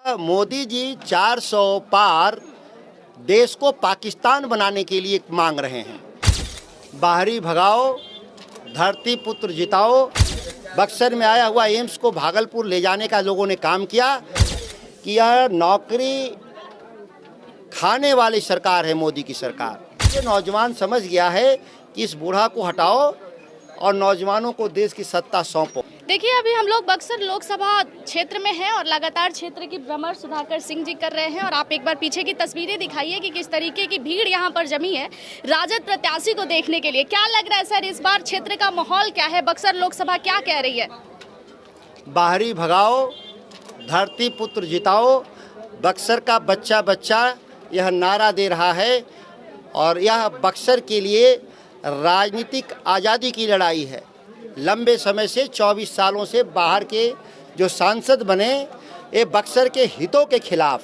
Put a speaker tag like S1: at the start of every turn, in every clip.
S1: मोदी जी 400 पार देश को पाकिस्तान बनाने के लिए मांग रहे हैं। बाहरी भगाओ, धरती पुत्र जिताओ। बक्सर में आया हुआ एम्स को भागलपुर ले जाने का लोगों ने काम किया कि यह नौकरी खाने वाली सरकार है मोदी की सरकार। ये नौजवान समझ गया है कि इस बूढ़ा को हटाओ और नौजवानों को देश की सत्ता सौंपो।
S2: देखिए, अभी हम लोग बक्सर लोकसभा क्षेत्र में हैं और लगातार क्षेत्र की भ्रमण सुधाकर सिंह जी कर रहे हैं। और आप एक बार पीछे की तस्वीरें दिखाइए कि किस तरीके की भीड़ यहाँ पर जमी है राजद प्रत्याशी को देखने के लिए। क्या लग रहा है सर, इस बार क्षेत्र का माहौल क्या है? बक्सर लोकसभा क्या कह रही है?
S1: बाहरी भगाओ, धरती पुत्र जिताओ। बक्सर का बच्चा बच्चा यह नारा दे रहा है और यह बक्सर के लिए राजनीतिक आज़ादी की लड़ाई है। लंबे समय से 24 सालों से बाहर के जो सांसद बने, ये बक्सर के हितों के खिलाफ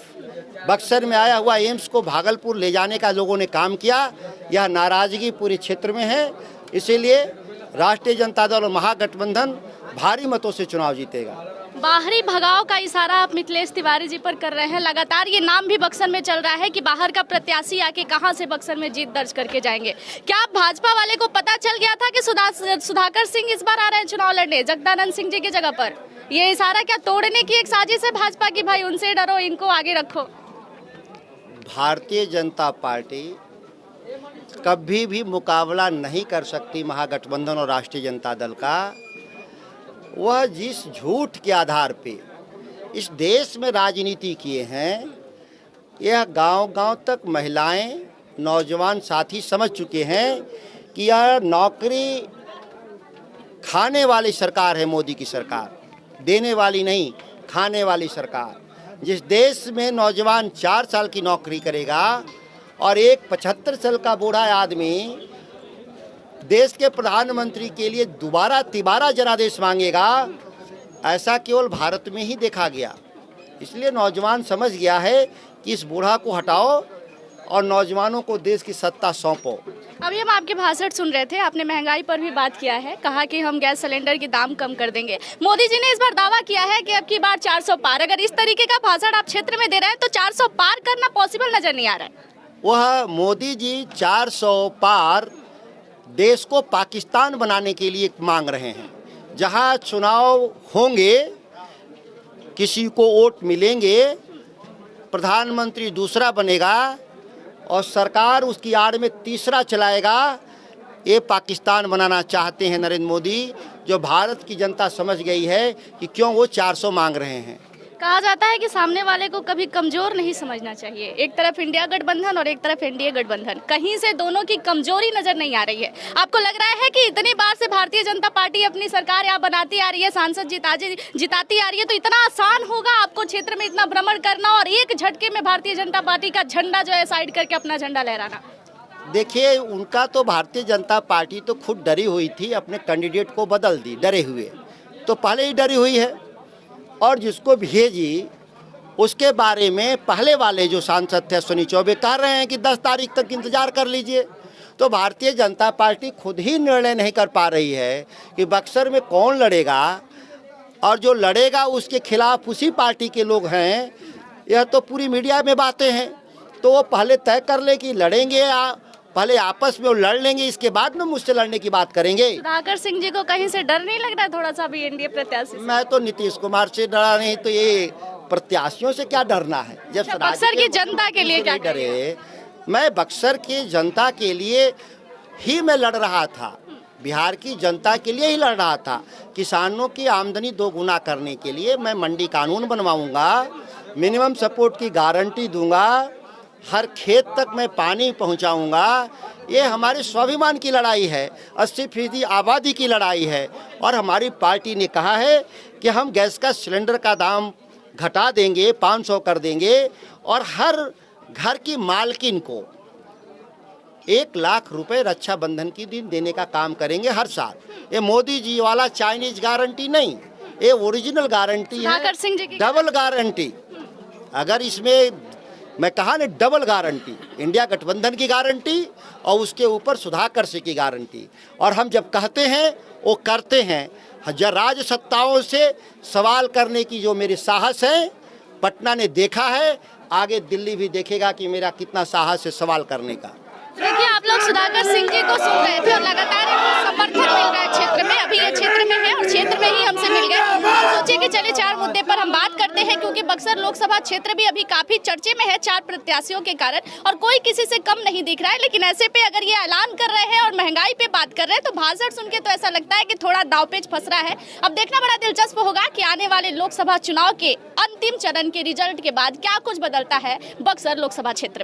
S1: बक्सर में आया हुआ एम्स को भागलपुर ले जाने का लोगों ने काम किया। यह नाराज़गी पूरे क्षेत्र में है, इसीलिए राष्ट्रीय जनता दल और महागठबंधन भारी मतों से चुनाव जीतेगा।
S2: बाहरी भगाव का इशारा आप मिथिलेश तिवारी जी पर कर रहे हैं। लगातार ये नाम भी बक्सर में चल रहा है कि बाहर का प्रत्याशी आके कहां से बक्सर में जीत दर्ज करके जाएंगे। क्या भाजपा वाले को पता चल गया था कि सुधाकर सिंह इस बार आ रहे हैं चुनाव लड़ने जगदानंद सिंह जी की जगह पर? ये इशारा क्या तोड़ने की एक साजिश है भाजपा की? भाई उनसे डरो, इनको आगे रखो।
S1: भारतीय जनता पार्टी कभी भी मुकाबला नहीं कर सकती महागठबंधन और राष्ट्रीय जनता दल का। वह जिस झूठ के आधार पे इस देश में राजनीति किए हैं, यह गांव-गांव तक महिलाएं, नौजवान साथी समझ चुके हैं कि यह नौकरी खाने वाली सरकार है मोदी की सरकार, देने वाली नहीं, खाने वाली सरकार। जिस देश में नौजवान 4 साल की नौकरी करेगा और एक 75 साल का बूढ़ा आदमी देश के प्रधानमंत्री के लिए दोबारा तिबारा जनादेश मांगेगा, ऐसा केवल भारत में ही देखा गया। इसलिए नौजवान समझ गया है कि इस बूढ़ा को हटाओ और नौजवानों को देश की सत्ता सौंपो।
S2: अभी हम आपके भाषण सुन रहे थे, आपने महंगाई पर भी बात किया है, कहा कि हम गैस सिलेंडर के दाम कम कर देंगे। मोदी जी ने इस बार दावा किया है कि अब की बार 400 पार। अगर इस तरीके का भाषण आप क्षेत्र में दे रहे हैं तो 400 पार करना पॉसिबल नजर नहीं आ रहा है।
S1: वह मोदी जी 400 पार देश को पाकिस्तान बनाने के लिए मांग रहे हैं। जहां चुनाव होंगे, किसी को वोट मिलेंगे, प्रधानमंत्री दूसरा बनेगा और सरकार उसकी आड़ में तीसरा चलाएगा। ये पाकिस्तान बनाना चाहते हैं नरेंद्र मोदी, जो भारत की जनता समझ गई है कि क्यों वो 400 मांग रहे हैं।
S2: कहा जाता है कि सामने वाले को कभी कमजोर नहीं समझना चाहिए। एक तरफ इंडिया गठबंधन और एक तरफ एनडीए गठबंधन, कहीं से दोनों की कमजोरी नजर नहीं आ रही है। आपको लग रहा है कि इतनी बार से भारतीय जनता पार्टी अपनी सरकार यहाँ बनाती आ रही है, सांसद जिताती आ रही है, तो इतना आसान होगा आपको क्षेत्र में इतना भ्रमण करना और एक झटके में भारतीय जनता पार्टी का झंडा जो है साइड करके अपना झंडा लहराना?
S1: देखिए, उनका तो भारतीय जनता पार्टी तो खुद डरी हुई थी, अपने कैंडिडेट को बदल दी डरे हुए, तो पहले ही डरी हुई है। और जिसको भेजी उसके बारे में पहले वाले जो सांसद थे सुनी चौबे कह रहे हैं कि 10 तारीख तक इंतजार कर लीजिए। तो भारतीय जनता पार्टी खुद ही निर्णय नहीं कर पा रही है कि बक्सर में कौन लड़ेगा, और जो लड़ेगा उसके खिलाफ उसी पार्टी के लोग हैं। यह तो पूरी मीडिया में बातें हैं, तो वो पहले तय कर ले कि लड़ेंगे, पहले आपस में वो लड़ लेंगे, इसके बाद में मुझसे लड़ने की बात करेंगे।
S2: सुधाकर सिंह जी को कहीं से डर नहीं लग रहा है थोड़ा सा भी एनडीए प्रत्याशी?
S1: मैं तो नीतीश कुमार से डरा नहीं, तो ये प्रत्याशियों से क्या डरना है? जब
S2: बक्सर की जनता के लिए क्या
S1: डरे? मैं बक्सर की जनता के लिए ही मैं लड़ रहा था, बिहार की जनता के लिए ही लड़ रहा था। किसानों की आमदनी 2 गुना करने के लिए मैं मंडी कानून बनवाऊंगा, मिनिमम सपोर्ट की गारंटी दूंगा, हर खेत तक मैं पानी पहुंचाऊंगा। ये हमारे स्वाभिमान की लड़ाई है, 80% आबादी की लड़ाई है। और हमारी पार्टी ने कहा है कि हम गैस का सिलेंडर का दाम घटा देंगे, 500 कर देंगे, और हर घर की मालकिन को 1 लाख रुपए रक्षाबंधन की दिन देने का काम करेंगे हर साल। ये मोदी जी वाला चाइनीज गारंटी नहीं, ये ओरिजिनल गारंटी है, डबल गारंटी। अगर इसमें मैं कहा ना, डबल गारंटी, इंडिया गठबंधन की गारंटी और उसके ऊपर सुधाकर सिंह की गारंटी। और हम जब कहते हैं वो करते हैं। राज सत्ताओं से सवाल करने की जो मेरी साहस है, पटना ने देखा है, आगे दिल्ली भी देखेगा कि मेरा कितना साहस है सवाल करने का।
S2: देखिए, आप लोग सुधाकर सिंह जी को सुन रहे थे और लगातार इनको समर्थन मिल रहा है क्षेत्र में। अभी ये क्षेत्र में है और क्षेत्र में ही हमसे मिल गए। हम सोचे कि चले 4 मुद्दे पर हम बात करते हैं, क्योंकि बक्सर लोकसभा क्षेत्र भी अभी काफी चर्चे में है 4 प्रत्याशियों के कारण, और कोई किसी से कम नहीं दिख रहा है। लेकिन ऐसे पे अगर ये ऐलान कर रहे हैं और महंगाई पे बात कर रहे हैं, तो भाषण सुन के तो ऐसा लगता है कि थोड़ा दांवपेच फंस रहा है। अब देखना बड़ा दिलचस्प होगा कि आने वाले लोकसभा चुनाव के अंतिम चरण के रिजल्ट के बाद क्या कुछ बदलता है बक्सर लोकसभा क्षेत्र में।